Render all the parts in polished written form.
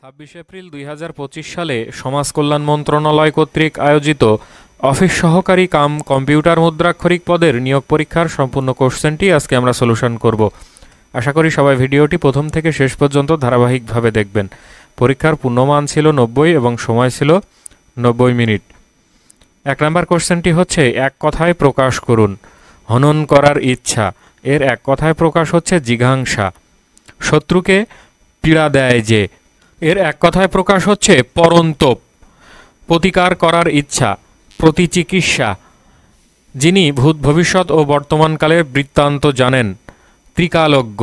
26 April 2025 সালে সমাজ কল্যাণ মন্ত্রণালয় কর্তৃক আয়োজিত অফিস সহকারী কাম কম্পিউটার মুদ্রাক্ষরিক পদের নিয়োগ পরীক্ষার সম্পূর্ণ কোশ্চেনটি আজকে আমরা সলিউশন করব। আশা করি সবাই ভিডিওটি প্রথম থেকে শেষ পর্যন্ত ধারাবাহিকভাবে দেখবেন। পরীক্ষার পূর্ণমান ছিল 90 এবং সময় ছিল 90 মিনিট। 1 নম্বর কোশ্চেনটি হচ্ছে এক কথায় প্রকাশ করুন। হনন করার ইচ্ছা এর এক কথায় প্রকাশ হচ্ছে জিঘাংসা। শত্রুকে পীড়া দেয় যে এর এক কথায় প্রকাশ হচ্ছে পরন্তপ। প্রতিকার করার ইচ্ছা প্রতিচিকিৎসা। যিনি ভূত ভবিষ্যৎ ও বর্তমানকালের বৃত্তান্ত জানেন ত্রিকালজ্ঞ।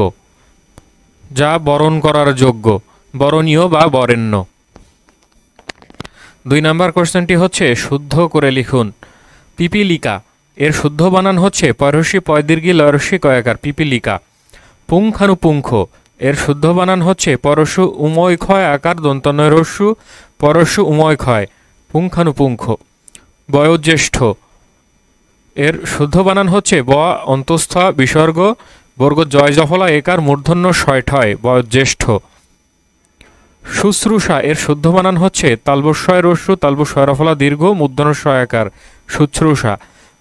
যা বরণ করার যোগ্য বরণীয় বা বরেণ্য। 2 নম্বর কোশ্চেনটি হচ্ছে শুদ্ধ করে লিখুন। পিপীলিকা এর শুদ্ধ বানান হচ্ছে পরশী পয়দীর্ঘী লরস্যি কয়াকার পিপীলিকা। পুঙ্খানুপুঙ্খ এর শুদ্ধ বানান হচ্ছে পরশু উময় ক্ষয় আকার দন্তনয়রস্যু পরশু উময় ক্ষয় পুঙ্খানুপুঙ্খ। বয়োজ্যেষ্ঠ এর শুদ্ধ বানান হচ্ছে ব অন্তস্থ বিসর্গ বর্গ জয় জফলা একার মূর্ধন্য শয়ঠয় বয়োজ্যেষ্ঠ। শুশ্রূষা এর শুদ্ধ বানান হচ্ছে তালবস্বয় রস্যু তালবস্বয় রফলা দীর্ঘ মূর্ধন্য শয়াকার শুশ্রূষা।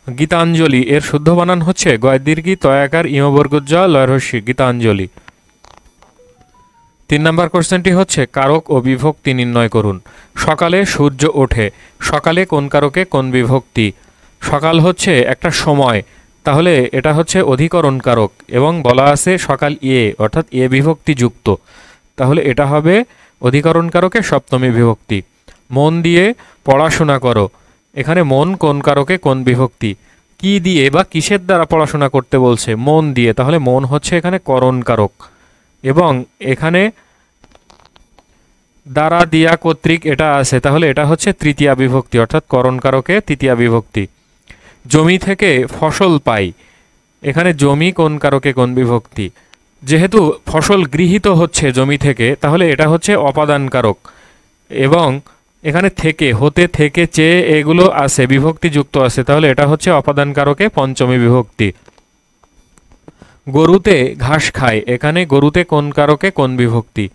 গীতাঞ্জলি এর শুদ্ধ বানান হচ্ছে গয় দীর্ঘী তয়াকার ইমবর্গজ লয়রস্যি গীতাঞ্জলি। 3 নম্বর কোশ্চেনটি হচ্ছে কারক ও বিভক্তি নির্ণয় করুন। সকালে সূর্য ওঠে সকালে কোন কারকে কোন বিভক্তি? সকাল হচ্ছে একটা সময়, তাহলে এটা হচ্ছে অধিকরণ কারক এবং বলা আছে সকাল অর্থাৎ বিভক্তি যুক্ত, তাহলে এটা হবে অধিকরণ কারকে সপ্তমী বিভক্তি। মন দিয়ে পড়াশোনা করো এখানে মন কোন কারকে কোন বিভক্তি? কি দিয়ে বা কিসের দ্বারা পড়াশোনা করতে বলছে? মন দিয়ে, তাহলে মন হচ্ছে এখানে করণ কারক এবং এখানে দ্বারা দিয়া কর্তৃক এটা আছে, তাহলে এটা হচ্ছে তৃতীয়া বিভক্তি অর্থাৎ করণ কারকে তৃতীয়া বিভক্তি। জমি থেকে ফসল পাই এখানে জমি কোন কারকে কোন বিভক্তি? যেহেতু ফসল গৃহীত হচ্ছে জমি থেকে, তাহলে এটা হচ্ছে অপাদান কারক এবং এখানে থেকে হতে থেকে চেয়ে এগুলো আছে বিভক্তি যুক্ত আছে, তাহলে এটা হচ্ছে অপাদান কারকে পঞ্চমী বিভক্তি। গরুতে ঘাস খায় এখানে গরুতে কোন কারকে কোন বিভক্তি?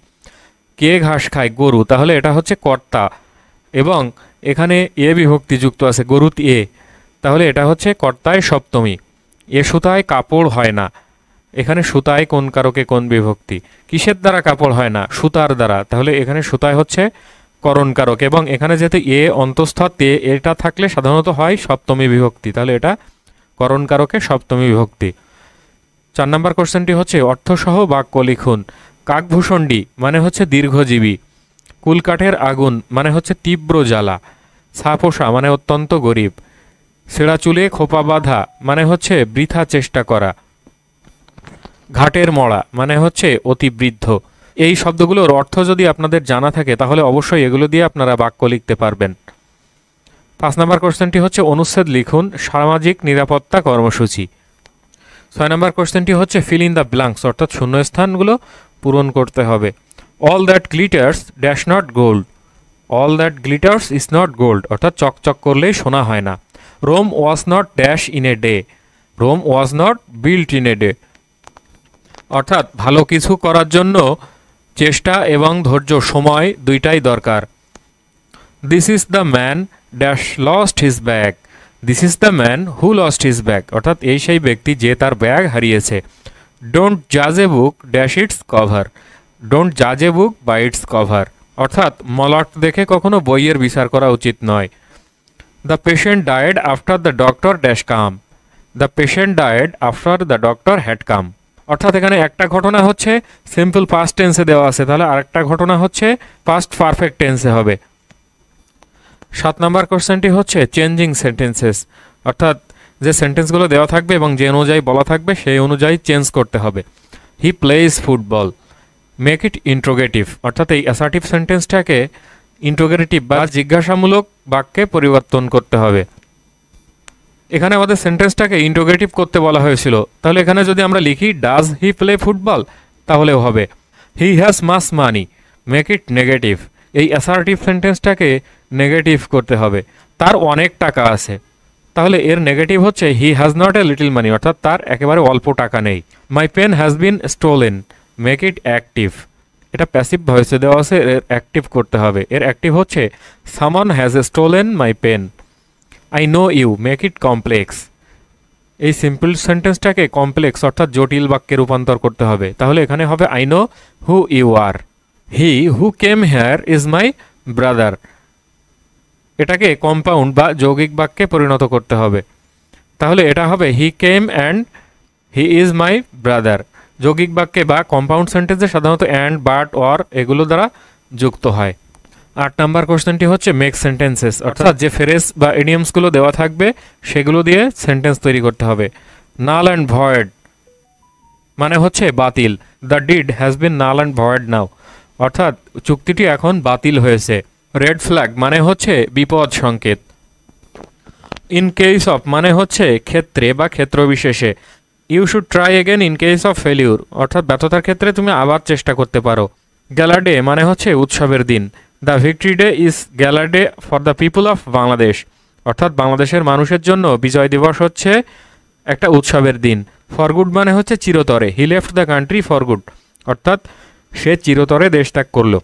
কে ঘাস খায়? গরু, তাহলে এটা হচ্ছে কর্তা এবং এখানে বিভক্তি যুক্ত আছে গরুত তাহলে এটা হচ্ছে কর্তায় সপ্তমী। সুতায় কাপড় হয় না এখানে সুতায় কোন কারকে কোন বিভক্তি? কিসের দ্বারা কাপড় হয় না? সুতার দ্বারা, তাহলে এখানে সুতায় হচ্ছে করণ কারক এবং এখানে যেহেতু অন্তঃস্থ এটা থাকলে সাধারণত হয় সপ্তমী বিভক্তি, তাহলে এটা করণ কারকে সপ্তমী বিভক্তি। 4 নম্বর কোশ্চেনটি হচ্ছে অর্থসহ বাক্য লিখুন। কাকভূষণ্ডী মানে হচ্ছে দীর্ঘজীবী। কুলকাঠের আগুন মানে হচ্ছে তীব্র জ্বালা। ছাপোষা মানে অত্যন্ত গরিব। ছেঁড়া চুলে খোপা বাঁধা মানে হচ্ছে বৃথা চেষ্টা করা। ঘাটের মরা মানে হচ্ছে অতি বৃদ্ধ। এই শব্দগুলোর অর্থ যদি আপনাদের জানা থাকে তাহলে অবশ্যই এগুলো দিয়ে আপনারা বাক্য লিখতে পারবেন। 5 নম্বর কোশ্চেনটি হচ্ছে অনুচ্ছেদ লিখুন সামাজিক নিরাপত্তা কর্মসূচি। 6 নম্বর কোশ্চেনটি হচ্ছে ফিল ইন দ্য ব্ল্যাঙ্কস অর্থাৎ শূন্যস্থানগুলো পূরণ করতে হবে। All that glitters dash not gold. All that glitters is not gold অর্থাৎ চকচক করলেই সোনা হয় না। Rome was not dash in a day. Rome was not built in a day অর্থাৎ ভালো কিছু করার জন্য চেষ্টা এবং ধৈর্য সময় দুইটাই দরকার। This is the man dash lost his bag. This is the man who lost his bag অর্থাৎ এই সেই ব্যক্তি যে তার ব্যাগ হারিয়েছে। ডোন্ট জাজ a book dash its cover. Don't জাজ a book by its cover অর্থাৎ মলাট দেখে কখনো বইয়ের বিচার করা উচিত নয়। The patient died after the doctor dash came. The patient died after the doctor had come অর্থাৎ এখানে একটা ঘটনা হচ্ছে সিম্পল পাস্ট টেন্সে দেওয়া আছে, তাহলে আরেকটা ঘটনা হচ্ছে পাস্ট পারফেক্ট টেন্সে হবে। 7 নম্বর কোশ্চেনটি হচ্ছে চেঞ্জিং সেন্টেন্সেস অর্থাৎ যে সেন্টেন্সগুলো দেওয়া থাকবে এবং যে অনুযায়ী বলা থাকবে সেই অনুযায়ী চেঞ্জ করতে হবে। He plays football. Make it interrogative অর্থাৎ এই অ্যাসার্টিভ সেন্টেন্সটাকে ইন্ট্রোগেটিভ বা জিজ্ঞাসামূলক বাক্যে পরিবর্তন করতে হবে। এখানে আমাদের সেন্টেন্সটাকে ইন্ট্রোগেটিভ করতে বলা হয়েছিল, তাহলে এখানে যদি আমরা লিখি ডাজ হি প্লে ফুটবল তাহলেও হবে। He has much money. Make it negative. এই অ্যাসার্টিভ সেন্টেন্সটাকে নেগেটিভ করতে হবে। তার অনেক টাকা আছে, তাহলে এর নেগেটিভ হচ্ছে he has not a little money অর্থাৎ তার একেবারে অল্প টাকা নেই। My pen has been stolen. Make it active. এটা প্যাসিভ ভয়েসে দেওয়া আছে, এর অ্যাক্টিভ করতে হবে। এর অ্যাক্টিভ হচ্ছে someone has stolen my pen, I know you, make it complex. এই সিম্পল সেন্টেন্সটাকে কমপ্লেক্স অর্থাৎ জটিল বাক্যে রূপান্তর করতে হবে। তাহলে এখানে হবে I know who you are, he who came here is my brother. এটাকে কম্পাউন্ড বা যৌগিক বাক্যে পরিণত করতে হবে। তাহলে এটা হবে he came and he is my brother. যৌগিক বাক্যে বা কম্পাউন্ড সেন্টেন্সে সাধারণত অ্যান্ড, বাট, অর এগুলো দ্বারা যুক্ত হয়। 8 নাম্বার কোশ্চেনটি হচ্ছে মেক সেন্টেন্সেস, অর্থাৎ যে ফ্রেজ বা ইডিয়মসগুলো দেওয়া থাকবে সেগুলো দিয়ে সেন্টেন্স তৈরি করতে হবে। নাল অ্যান্ড ভয়েড মানে হচ্ছে বাতিল। The deed has been null and void now, অর্থাৎ চুক্তিটি এখন বাতিল হয়েছে। রেড ফ্ল্যাগ মানে হচ্ছে বিপদ সংকেত। ইন কেস অফ মানে হচ্ছে ক্ষেত্রে বা ক্ষেত্র বিশেষে। You should try again in case of failure, অর্থাৎ ব্যর্থতার ক্ষেত্রে তুমি আবার চেষ্টা করতে পারো। গ্যালা ডে মানে হচ্ছে উৎসবের দিন। দ্য ভিক্টরি ডে ইজ গ্যালা day for the people of Bangladesh, অর্থাৎ বাংলাদেশের মানুষের জন্য বিজয় দিবস হচ্ছে একটা উৎসবের দিন। ফর গুড মানে হচ্ছে চিরতরে। He left the country for good, অর্থাৎ সে চিরতরে দেশ ত্যাগ করলো।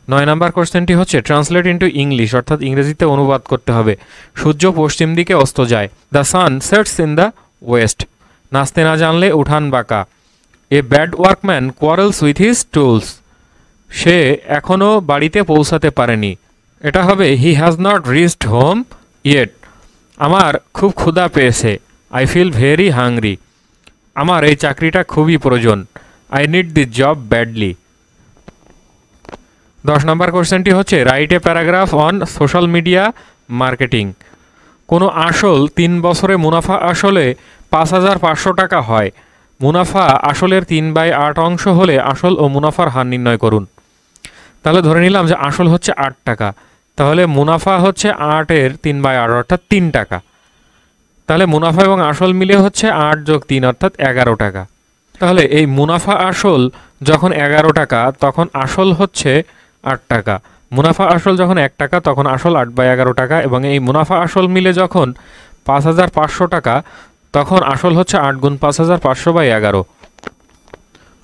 9 নাম্বার কোশ্চেনটি হচ্ছে ট্রান্সলেট ইন্টু ইংলিশ, অর্থাৎ ইংরেজিতে অনুবাদ করতে হবে। সূর্য পশ্চিম দিকে অস্ত যায়। The sun sets in the west, নাচতে না জানলে উঠান বাঁকা। A bad workman quarrels with his tools, সে এখনও বাড়িতে পৌঁছাতে পারেনি। এটা হবে he has not reached home yet, আমার খুব ক্ষুধা পেয়েছে। আই ফিল ভেরি হাংরি, আমার এই চাকরিটা খুবই প্রয়োজন। I need this job badly. 10 নম্বর কোশ্চেনটি হচ্ছে write a paragraph on social media marketing. কোনো আসল 3 বছরে মুনাফা আসলে 5,500 টাকা হয়। মুনাফা আসলের 3/8 অংশ হলে আসল ও মুনাফার হার নির্ণয় করুন। তাহলে ধরে নিলাম যে আসল হচ্ছে 8 টাকা, তাহলে মুনাফা হচ্ছে 8-এর 3/8 অর্থাৎ 3 টাকা। তাহলে মুনাফা এবং আসল মিলে হচ্ছে 8 + 3 অর্থাৎ 11 টাকা। তাহলে এই মুনাফা আসল যখন 11 টাকা তখন আসল হচ্ছে 8 টাকা। মুনাফা আসল যখন 1 টাকা তখন আসল 8/11 টাকা, এবং এই মুনাফা আসল মিলে যখন 5,500 টাকা তখন আসল হচ্ছে 8 × 5,500/11,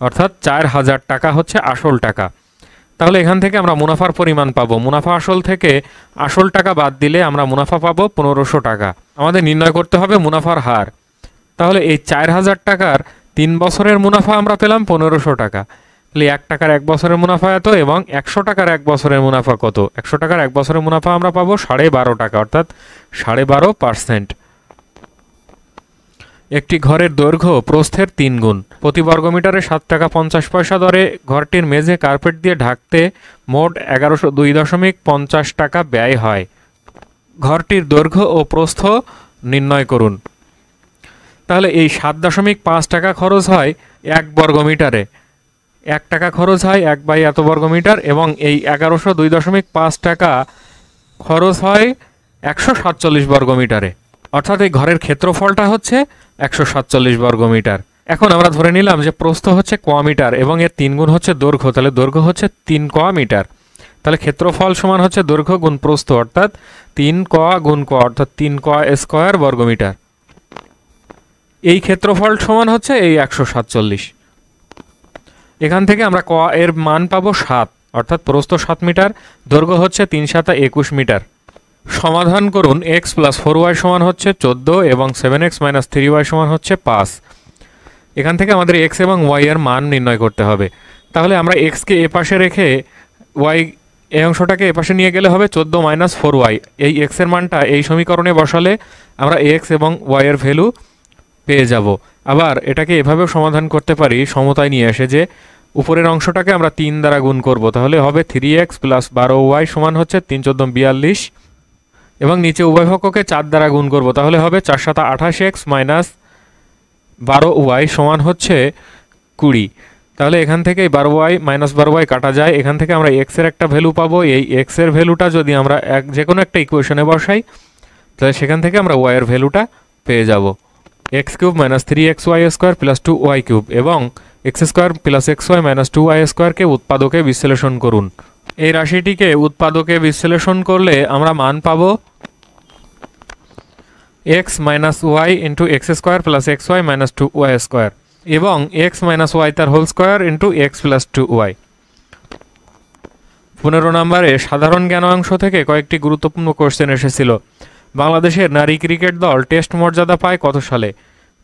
অর্থাৎ 4,000 টাকা হচ্ছে আসল টাকা। তাহলে এখান থেকে আমরা মুনাফার পরিমাণ পাবো। মুনাফা আসল থেকে আসল টাকা বাদ দিলে আমরা মুনাফা পাবো 1,500 টাকা। আমাদের নির্ণয় করতে হবে মুনাফার হার। তাহলে এই 4,000 টাকার 3 বছরের মুনাফা আমরা পেলাম 1,500 টাকা। তাহলে 1 টাকার 1 বছরের মুনাফা এত, এবং 100 টাকার 1 বছরের মুনাফা কত? 100 টাকার 1 বছরের মুনাফা আমরা পাবো 12.5 টাকা, অর্থাৎ 12.5%। একটি ঘরের দৈর্ঘ্য প্রস্থের 3 গুণ। প্রতি বর্গমিটারে 7 টাকা 50 পয়সা দরে ঘরটির মেঝে কার্পেট দিয়ে ঢাকতে মোট 1102.50 টাকা ব্যয় হয়। ঘরটির দৈর্ঘ্য ও প্রস্থ নির্ণয় করুন। তাহলে এই 7.5 টাকা খরচ হয় 1 বর্গমিটারে, 1 টাকা খরচ হয় 1 এত বর্গমিটার, এবং এই 1102.5 টাকা খরচ হয় 147 বর্গমিটারে, অর্থাৎ এই ঘরের ক্ষেত্রফলটা হচ্ছে 147 বর্গমিটার। এখন আমরা ধরে নিলাম যে প্রস্থ হচ্ছে ক মিটার এবং এর 3 গুণ হচ্ছে দৈর্ঘ্য, তাহলে দৈর্ঘ্য হচ্ছে 3 ক মিটার। তাহলে ক্ষেত্রফল সমান হচ্ছে দৈর্ঘ্য গুণ প্রস্থ, অর্থাৎ 3 ক গুণ ক, অর্থাৎ 3 ক স্কয়ার বর্গমিটার। এই ক্ষেত্রফল সমান হচ্ছে এই 147। এখান থেকে আমরা ক এর মান পাবো 7, অর্থাৎ প্রস্থ 7 মিটার, দৈর্ঘ্য হচ্ছে 3 × 7 = 21 মিটার। সমাধান করুন। x + 4y সমান হচ্ছে 14 এবং 7x - 3y সমান হচ্ছে 5। এখান থেকে আমাদের x এবং y এর মান নির্ণয় করতে হবে। তাহলে আমরা x কে এ পাশে রেখে y এই অংশটাকে এ পাশে নিয়ে গেলে হবে 14 - 4y। এই x এর মানটা এই সমীকরণে বসালে আমরা x এবং y এর ভ্যালু পেয়ে যাব। আবার এটাকে এভাবেও সমাধান করতে পারি সমতায় নিয়ে এসে, যে উপরের অংশটাকে আমরা 3 দ্বারা গুণ করব, তাহলে হবে 3x + 12y সমান হচ্ছে 3 × 14 = 42, এবং নিচে উভয় পক্ষকে 4 দ্বারা গুণ করব, তাহলে হবে 4 × 7 = 28x - 12y সমান হচ্ছে 20। তাহলে এখান থেকে 12y - 12y কাটা যায়। এখান থেকে আমরা x এর একটা ভ্যালু পাবো। এই x এর ভ্যালুটা যদি আমরা যে কোনো একটা ইকুয়েশনে বসাই, তাহলে সেখান থেকে আমরা y এর ভ্যালুটা পেয়ে যাব। x³ - 3xy² + 2y³ এবং x² + xy - 2y² কে উৎপাদকে বিশ্লেষণ করুন। এই রাশিটিকে উৎপাদকে বিশ্লেষণ করলে আমরা মান পাবো x - y × x² + xy - 2y² এবং x - y তার হোল স্কয়ার × x + 2y। 15 নম্বরে সাধারণ জ্ঞান অংশ থেকে কয়েকটি গুরুত্বপূর্ণ কোশ্চেন এসেছিল। বাংলাদেশের নারী ক্রিকেট দল টেস্ট মর্যাদা পায় কত সালে?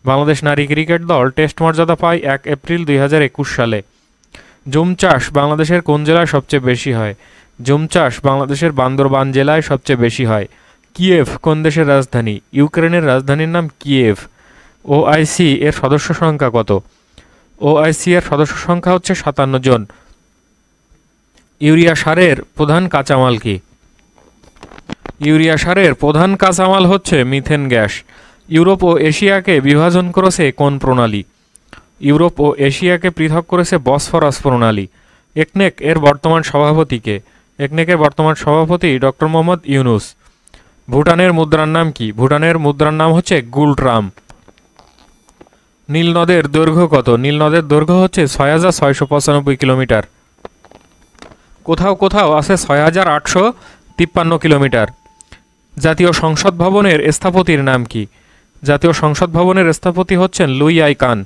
বাংলাদেশ নারী ক্রিকেট দল টেস্ট মর্যাদা পায় 1 এপ্রিল 2021 সালে। জুম চাষ বাংলাদেশের কোন জেলায় সবচেয়ে বেশি হয়? জুম চাষ বাংলাদেশের বান্দরবান জেলায় সবচেয়ে বেশি হয়। কিয়েভ কোন দেশের রাজধানী? ইউক্রেনের রাজধানীর নাম কিয়েভ। ওআইসি এর সদস্য সংখ্যা কত? ওআইসি এর সদস্য সংখ্যা হচ্ছে 57 জন। ইউরিয়া সারের প্রধান কাঁচামাল কি? ইউরিয়া সারের প্রধান কাঁচামাল হচ্ছে মিথেন গ্যাস। ইউরোপ ও এশিয়াকে বিভাজন করেছে কোন প্রণালী? ইউরোপ ও এশিয়াকে পৃথক করেছে বসফরাস প্রণালী। একনেক এর বর্তমান সভাপতি কে? একনেকের বর্তমান সভাপতি ডক্টর মোহাম্মদ ইউনুস। ভুটানের মুদ্রার নাম কি? ভুটানের মুদ্রার নাম হচ্ছে গুলট্রাম। নীল নদের দৈর্ঘ্য কত? নীল নদের দৈর্ঘ্য হচ্ছে 6695 কিলোমিটার। কোথাও কোথাও আছে 6853 কিলোমিটার। জাতীয় সংসদ ভবনের স্থপতির নাম কি? জাতীয় সংসদ ভবনের স্থপতি হচ্ছেন লুই আই কান।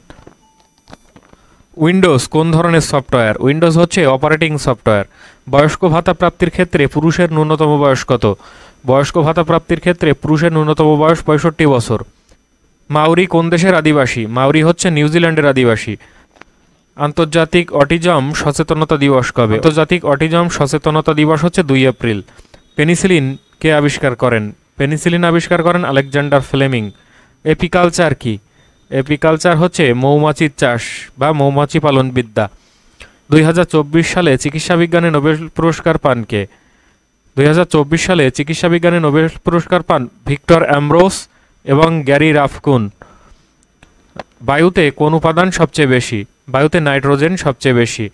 উইন্ডোজ কোন ধরনের সফটওয়্যার? উইন্ডোজ হচ্ছে অপারেটিং সফটওয়্যার। বয়স্ক ভাতা প্রাপ্তির ক্ষেত্রে পুরুষের ন্যূনতম বয়স কত? বয়স্ক ভাতা প্রাপ্তির ক্ষেত্রে পুরুষের ন্যূনতম বয়স 65 বছর। মাউরি কোন দেশের আদিবাসী? মাউরি হচ্ছে নিউজিল্যান্ডের আদিবাসী। আন্তর্জাতিক অটিজম সচেতনতা দিবস কবে? আন্তর্জাতিক অটিজম সচেতনতা দিবস হচ্ছে 2 এপ্রিল। পেনিসিলিন কে আবিষ্কার করেন? পেনিসিলিন আবিষ্কার করেন আলেকজান্ডার ফ্লেমিং। এপিকালচার কি? এপিকালচার হচ্ছে মৌমাছির চাষ বা মৌমাছি পালন বিদ্যা। 2024 সালে চিকিৎসা বিজ্ঞানে নোবেল পুরস্কার পান কে? 2024 সালে চিকিৎসা বিজ্ঞানে নোবেল পুরস্কার পান ভিক্টর অ্যামব্রোস এবং গ্যারি রাফকুন। বায়ুতে কোন উপাদান সবচেয়ে বেশি? বায়ুতে নাইট্রোজেন সবচেয়ে বেশি।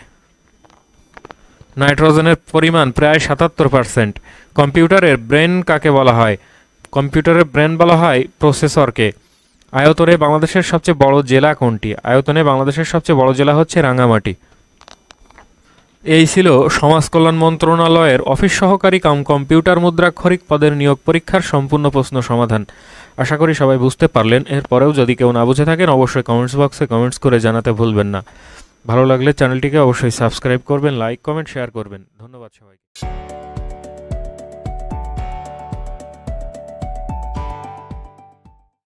নাইট্রোজেনের পরিমাণ প্রায় 77%। কম্পিউটারের ব্রেন কাকে বলা হয়? কম্পিউটারের ব্রেন বলা হয় প্রসেসরকে। আয়তনে বাংলাদেশের সবচেয়ে বড় জেলা কোনটি? আয়তনে বাংলাদেশের সবচেয়ে বড় জেলা হচ্ছে রাঙ্গামাটি। এই ছিল সমাজ কল্যাণ মন্ত্রণালয়ের অফিস সহকারী কাম কম্পিউটার মুদ্রাক্ষরিক পদের নিয়োগ পরীক্ষার সম্পূর্ণ প্রশ্ন সমাধান। আশা করি সবাই বুঝতে পারলেন। এরপরেও যদি কেউ না বুঝে থাকেন অবশ্যই কমেন্টস বক্সে কমেন্টস করে জানাতে ভুলবেন না। ভালো লাগলে চ্যানেলটিকে অবশ্যই সাবস্ক্রাইব করবেন, লাইক কমেন্ট শেয়ার করবেন। ধন্যবাদ সবাইকে।